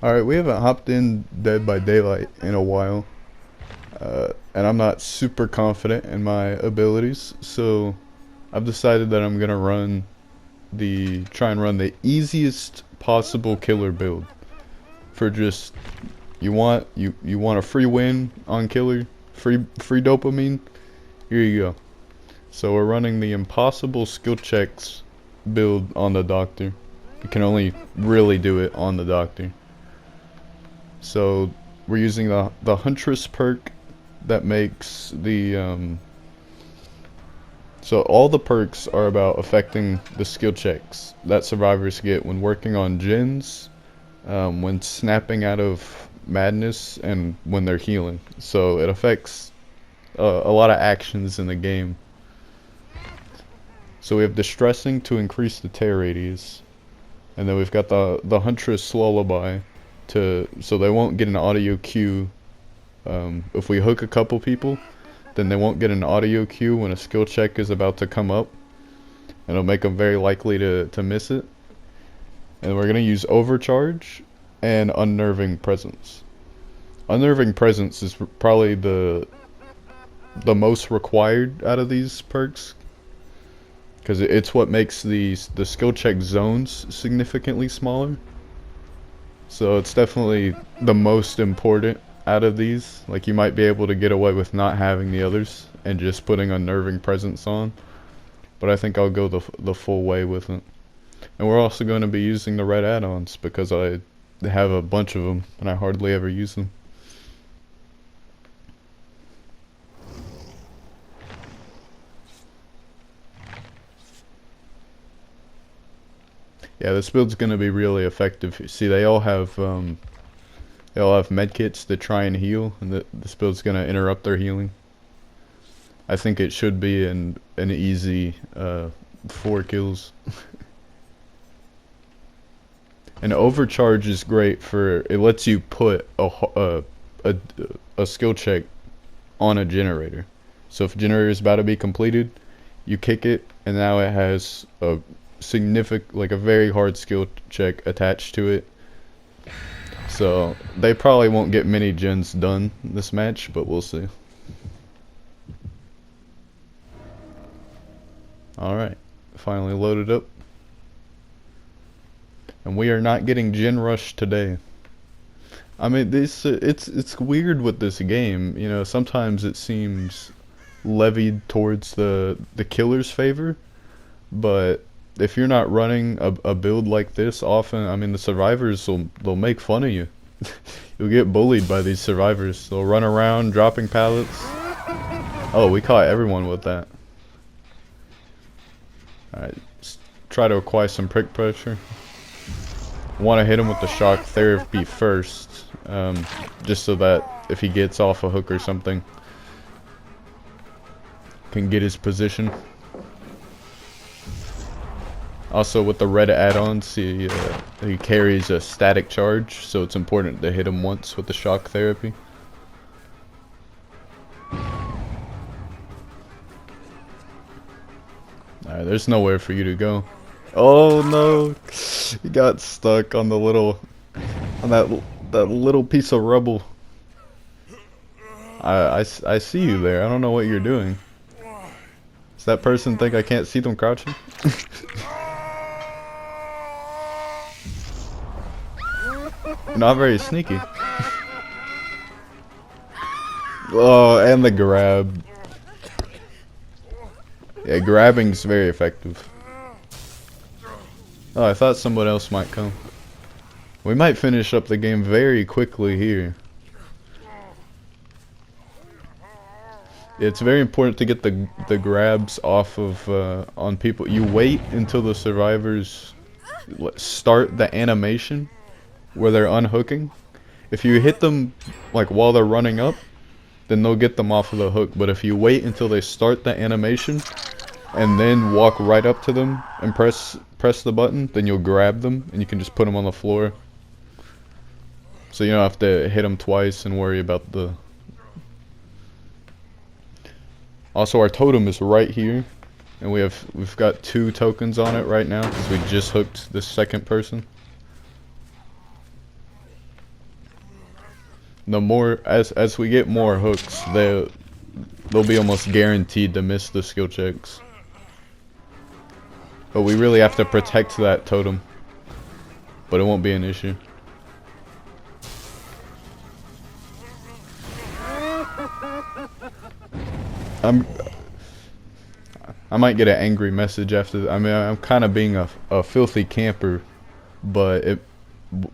Alright, we haven't hopped in Dead by Daylight in a while. And I'm not super confident in my abilities, so I've decided that I'm gonna try and run the easiest possible killer build. For just, you want a free win on killer, free dopamine, here you go. So we're running the impossible skill checks build on the doctor. You can only really do it on the doctor. So we're using the Huntress perk that makes the so all the perks are about affecting the skill checks that survivors get when working on gens, when snapping out of madness, and when they're healing. So it affects a lot of actions in the game. So we have Distressing to increase the tear radius, and then we've got the Huntress Lullaby so they won't get an audio cue. If we hook a couple people, then they won't get an audio cue when a skill check is about to come up, and it'll make them very likely to miss it. And we're gonna use Overcharge and Unnerving Presence. Unnerving Presence is probably the most required out of these perks, because it's what makes the skill check zones significantly smaller. So it's definitely the most important out of these. Like, you might be able to get away with not having the others and just putting Unnerving Presence on, but I think I'll go the full way with it. And we're also going to be using the red add-ons because I have a bunch of them and I hardly ever use them. Yeah, this build's gonna be really effective. See, they all have medkits to try and heal, and this build's gonna interrupt their healing. I think it should be an easy 4 kills. And Overcharge is great for, it lets you put a skill check on a generator. So if a generator is about to be completed, you kick it, and now it has a a very hard skill check attached to it. So they probably won't get many gens done this match, but we'll see. Alright, finally loaded up. And we are not getting gen rush today. I mean, it's weird with this game, you know, sometimes it seems levied towards the killer's favor, but if you're not running a build like this often, I mean, the survivors they'll make fun of you. You'll get bullied by these survivors. They'll run around dropping pallets. Oh, we caught everyone with that. Alright, let's try to acquire some prick pressure. Want to hit him with the shock therapy first, just so that if he gets off a hook or something, can get his position. Also, with the red add-ons, he carries a static charge, so it's important to hit him once with the shock therapy. Alright, there's nowhere for you to go. Oh no! He got stuck on that little piece of rubble. I see you there. I don't know what you're doing. Does that person think I can't see them crouching? Not very sneaky. Oh, and the grab. Yeah, grabbing's very effective. Oh, I thought someone else might come. We might finish up the game very quickly here. It's very important to get the grabs off of on people. You wait until the survivors start the animation where they're unhooking. If you hit them like while they're running up, then they'll get them off of the hook. But if you wait until they start the animation and then walk right up to them and press the button, then you'll grab them and you can just put them on the floor. So you don't have to hit them twice and worry about the... Also, our totem is right here, and we've got 2 tokens on it right now because we just hooked the second person. the more as we get more hooks, they'll be almost guaranteed to miss the skill checks. But we really have to protect that totem. But it won't be an issue. I might get an angry message after. I mean, I'm kind of being a filthy camper, but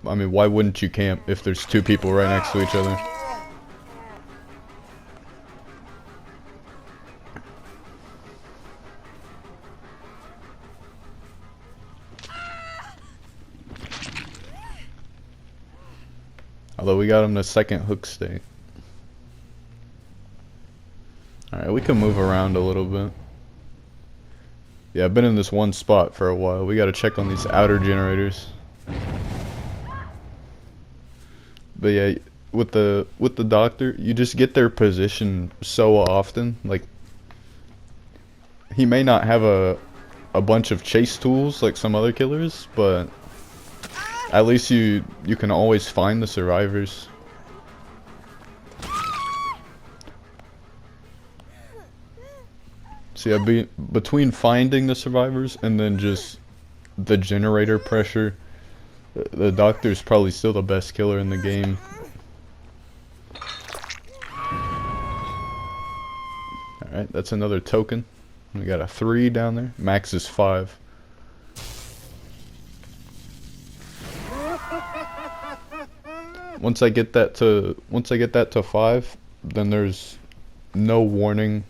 I mean, why wouldn't you camp if there's two people right next to each other? Although we got him the second hook state. Alright, we can move around a little bit. Yeah, I've been in this one spot for a while. We gotta check on these outer generators. But yeah, with the doctor, you just get their position so often. Like, he may not have a bunch of chase tools like some other killers, but at least you can always find the survivors. See, between finding the survivors and then just the generator pressure, the doctor's probably still the best killer in the game. Alright, that's another token. We got a 3 down there. Max is 5. Once I get that to 5, then there's no warning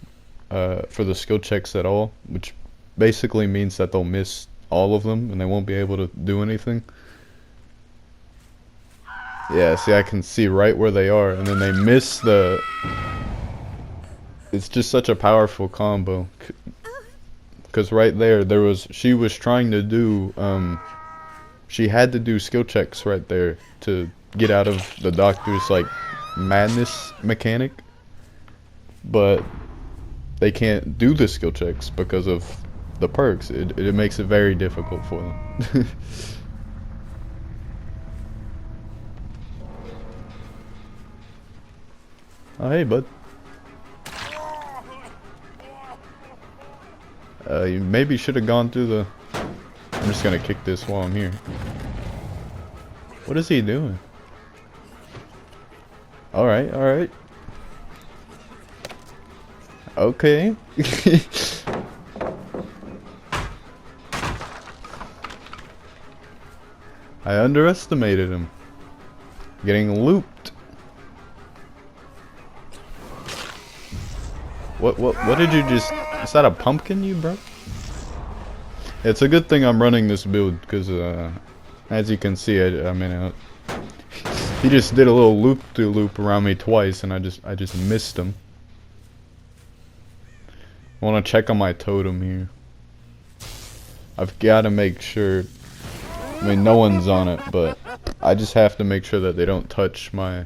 for the skill checks at all, which basically means that they'll miss all of them and they won't be able to do anything. Yeah, see, I can see right where they are, and then they miss the... It's just such a powerful combo. Because right there, she was trying to do, she had to do skill checks right there to get out of the doctor's, like, madness mechanic. But they can't do the skill checks because of the perks. It makes it very difficult for them. Oh, hey, bud. You maybe should have gone through the... I'm just gonna kick this while I'm here. What is he doing? Alright, alright. Okay. I underestimated him. Getting looped. What did you just... Is that a pumpkin you broke? It's a good thing I'm running this build, because as you can see, I mean, he just did a little loop-de-loop around me twice, and I just missed him. I want to check on my totem here. I've got to make sure. I mean, no one's on it, but I just have to make sure that they don't touch my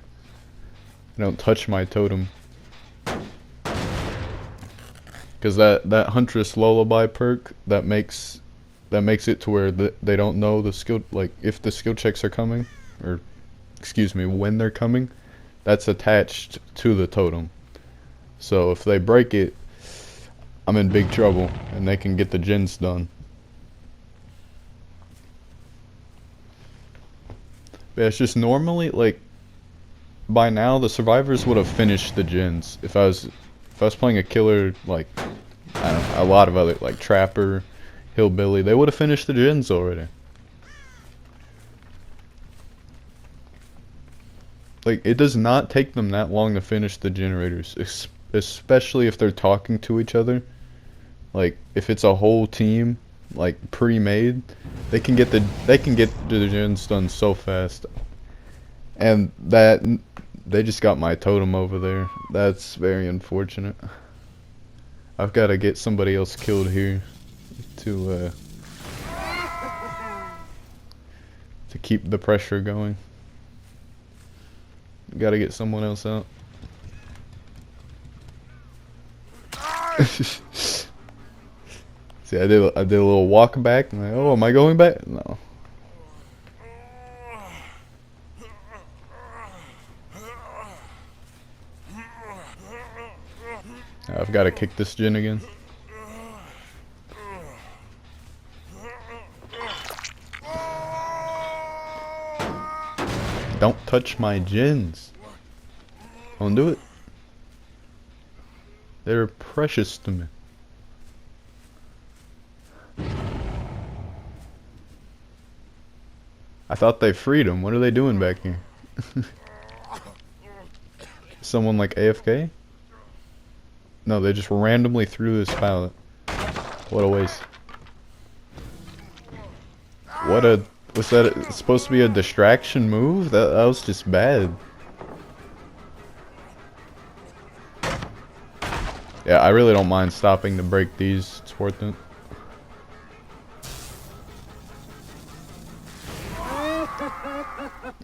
totem. Because that Huntress Lullaby perk that makes it to where they don't know the skill, like if the skill checks are coming, or excuse me, when they're coming, that's attached to the totem. So if they break it, I'm in big trouble, and they can get the gens done. But yeah, it's just normally, like, by now the survivors would have finished the gens. If I was playing a killer, like, I don't know, a lot of other, like Trapper, Hillbilly, they would have finished the gens already. Like, it does not take them that long to finish the generators, especially if they're talking to each other. Like, if it's a whole team, like pre-made, they can get the gens done so fast. And that they just got my totem over there. That's very unfortunate. I've got to get somebody else killed here to keep the pressure going. Got to get someone else out. See, I did a little walk back. I'm like, oh, am I going back? No. I've got to kick this gen again. Don't touch my gens. Don't do it. They're precious to me. I thought they freed him. What are they doing back here? Someone like AFK? No, they just randomly threw this pallet. What a waste. What a... Was that supposed to be a distraction move? That was just bad. Yeah, I really don't mind stopping to break these. It's worth it.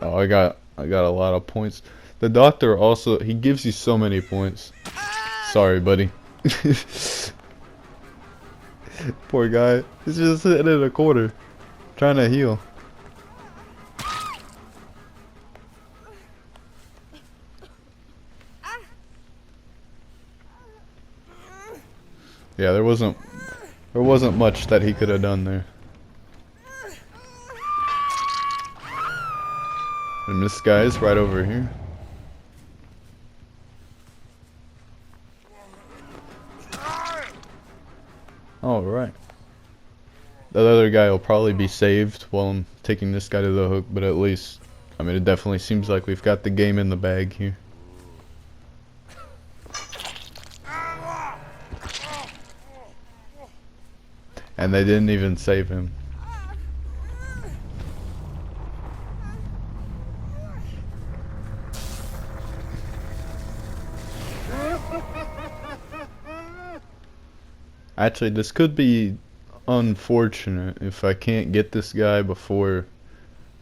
Oh, I got a lot of points. The doctor also, he gives you so many points. Sorry, buddy. Poor guy. He's just sitting in a corner, trying to heal. Yeah, there wasn't much that he could have done there. And this guy's right over here. Alright. The other guy will probably be saved while I'm taking this guy to the hook, but at least, I mean, it definitely seems like we've got the game in the bag here. And they didn't even save him. Actually, this could be unfortunate. If I can't get this guy before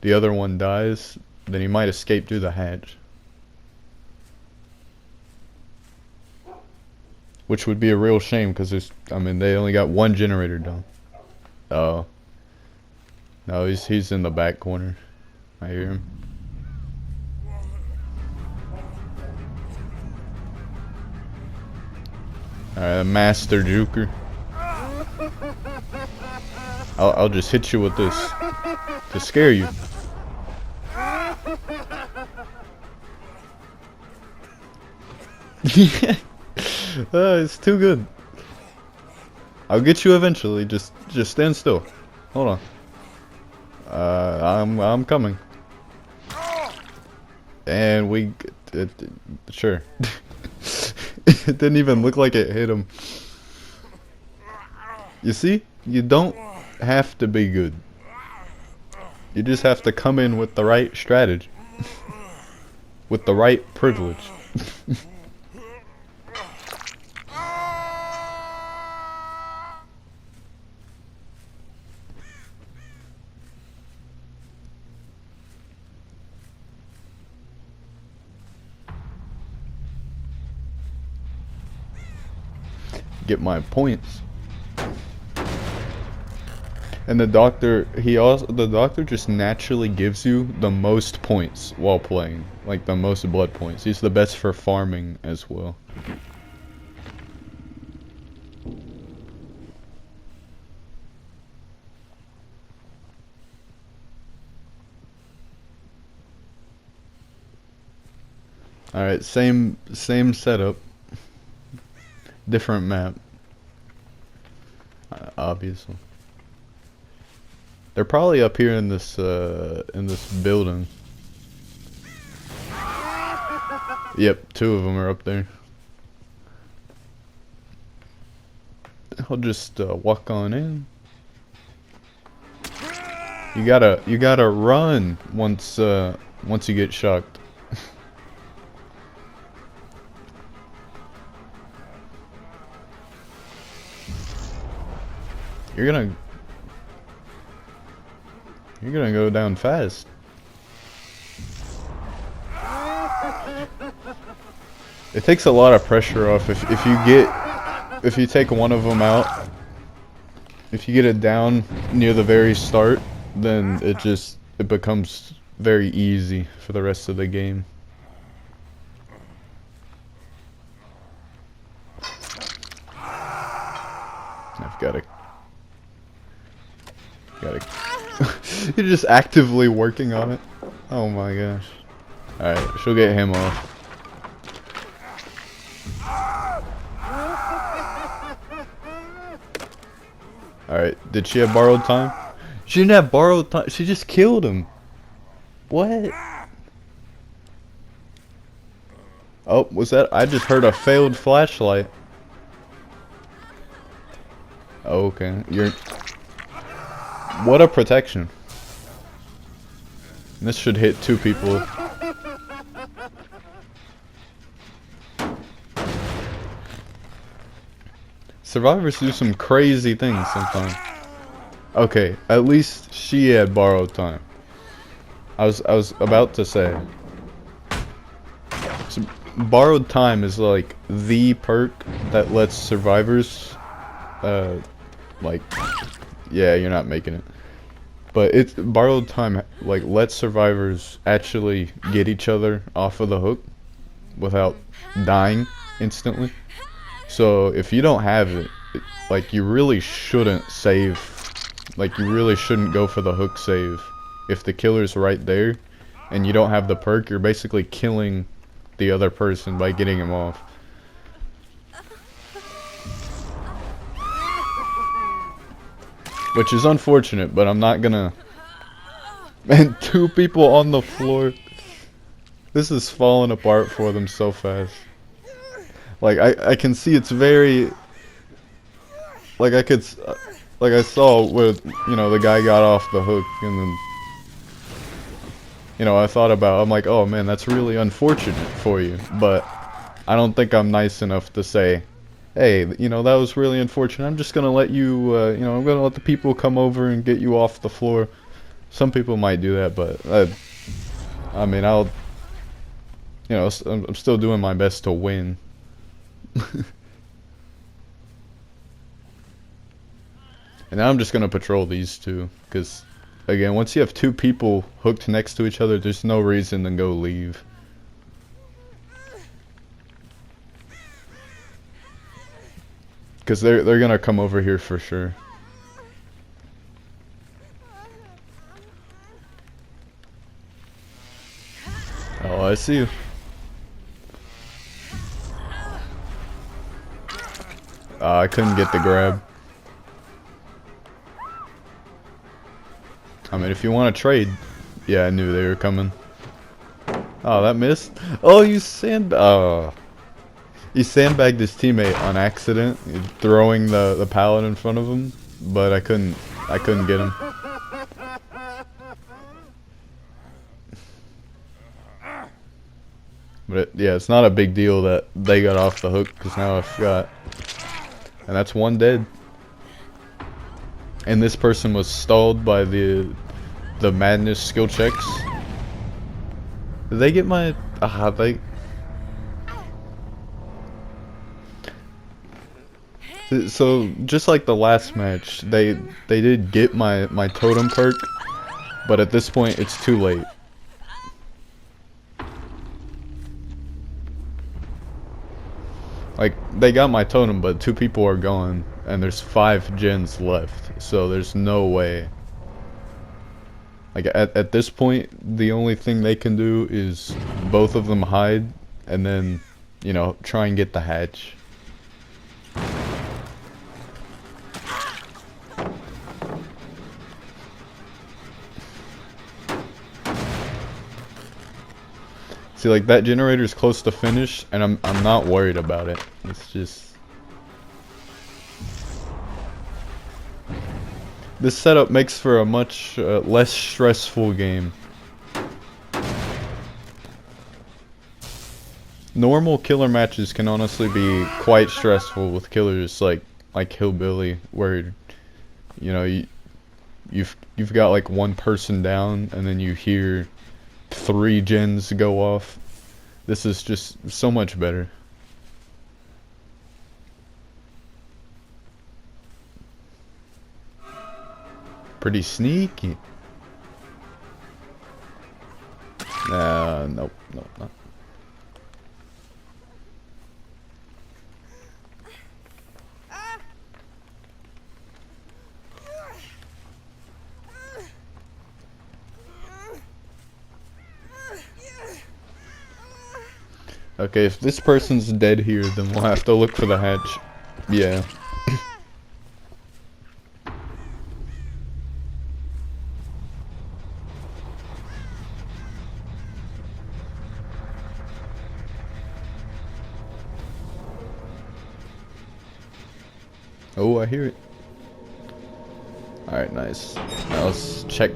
the other one dies, then he might escape through the hatch. Which would be a real shame, because there's, I mean, they only got one generator done. Oh. No, he's in the back corner. I hear him. Alright, Master Juker. I'll just hit you with this to scare you. It's too good. I'll get you eventually. Just stand still. Hold on. I'm coming. And we sure. It didn't even look like it hit him. You see? You don't have to be good. You just have to come in with the right strategy. With the right privilege. Get my points. And the doctor just naturally gives you the most points while playing, like the most blood points. He's the best for farming as well. Alright, same setup. Different map. Obviously. They're probably up here in this building. Yep, two of them are up there. I'll just walk on in. You gotta run once you get shocked. You're gonna go down fast. It takes a lot of pressure off if you take one of them out. If you get it down near the very start, then it becomes very easy for the rest of the game. You're just actively working on it. Oh my gosh. Alright, she'll get him off. Alright, did she have borrowed time? She didn't have borrowed time. She just killed him. What? Oh, was that? I just heard a failed flashlight. Oh, okay. You're... What a protection. This should hit 2 people. Survivors do some crazy things sometimes. Okay, at least she had borrowed time. I was about to say. So, borrowed time is like the perk that lets survivors, like, yeah, you're not making it. But it's borrowed time, like, lets survivors actually get each other off of the hook without dying instantly. So if you don't have it, like, you really shouldn't save. Like, you really shouldn't go for the hook save. If the killer's right there and you don't have the perk, you're basically killing the other person by getting him off. Which is unfortunate, but I'm not gonna... And 2 people on the floor. This is falling apart for them so fast. Like, I can see it's very... Like, I could... Like, I saw where, you know, the guy got off the hook, and then... You know, I thought about... I'm like, oh man, that's really unfortunate for you. But I don't think I'm nice enough to say... Hey, you know, that was really unfortunate. I'm just gonna let you, you know, I'm gonna let the people come over and get you off the floor. Some people might do that, but I mean, I'll, you know, I'm still doing my best to win. And now I'm just gonna patrol these 2, because, again, once you have 2 people hooked next to each other, there's no reason to go leave. Because they're gonna come over here for sure. Oh, I see you. I couldn't get the grab. I mean, if you want to trade... Yeah, I knew they were coming. Oh, that missed? Oh, you he sandbagged his teammate on accident, throwing the pallet in front of him, but I couldn't get him. But yeah, it's not a big deal that they got off the hook, because now I've got... And that's 1 dead. And this person was stalled by the madness skill checks. Did they get my... they... So, just like the last match, they did get my totem perk, but at this point it's too late. Like, they got my totem, but 2 people are gone, and there's 5 gens left, so there's no way. Like, at this point, the only thing they can do is both of them hide, and then, you know, try and get the hatch. See, like, that generator's close to finish, and I'm not worried about it. It's just... This setup makes for a much less stressful game. Normal killer matches can honestly be quite stressful with killers like Hillbilly, where, you know, you've got like 1 person down, and then you hear 3 gens go off. This is just so much better. Pretty sneaky. Nope, not. Okay, if this person's dead here, then we'll have to look for the hatch. Yeah. Oh, I hear it. Alright, nice. Now let's check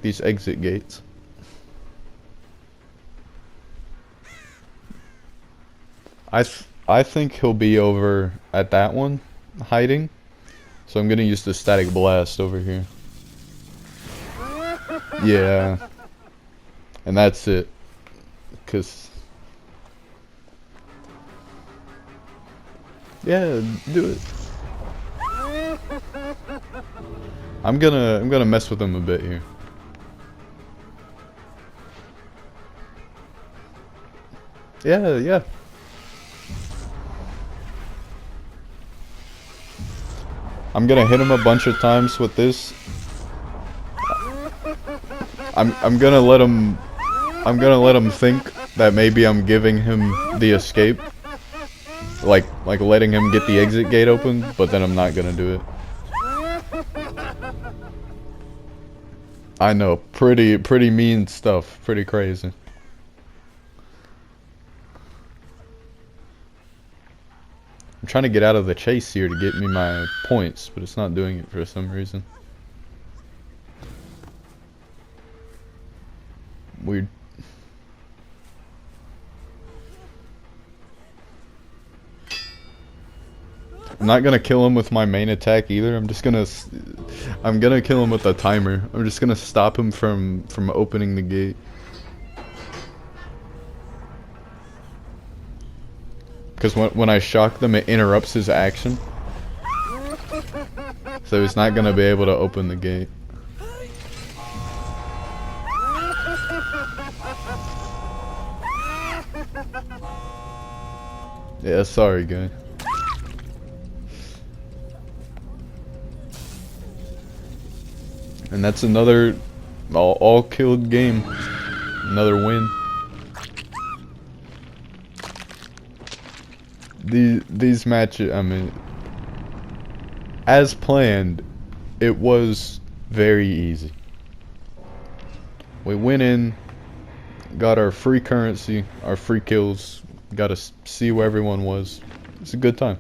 these exit gates. I think he'll be over at that one, hiding. So I'm gonna use the static blast over here. Yeah. And that's it. 'Cause yeah, do it. I'm gonna mess with him a bit here. Yeah, yeah. I'm gonna hit him a bunch of times with this. I'm gonna let him think that maybe I'm giving him the escape. Like letting him get the exit gate open, but then I'm not gonna do it. I know, pretty mean stuff, pretty crazy. I'm trying to get out of the chase here to get me my points, but it's not doing it for some reason. Weird. I'm not gonna kill him with my main attack either. I'm gonna kill him with a timer. I'm just gonna stop him from opening the gate. Because when I shock them, it interrupts his action. So he's not gonna be able to open the gate. Yeah, sorry, guy. And that's another all killed game. Another win. These matches, I mean, as planned, it was very easy. We went in, got our free currency, our free kills, got to see where everyone was. It's a good time.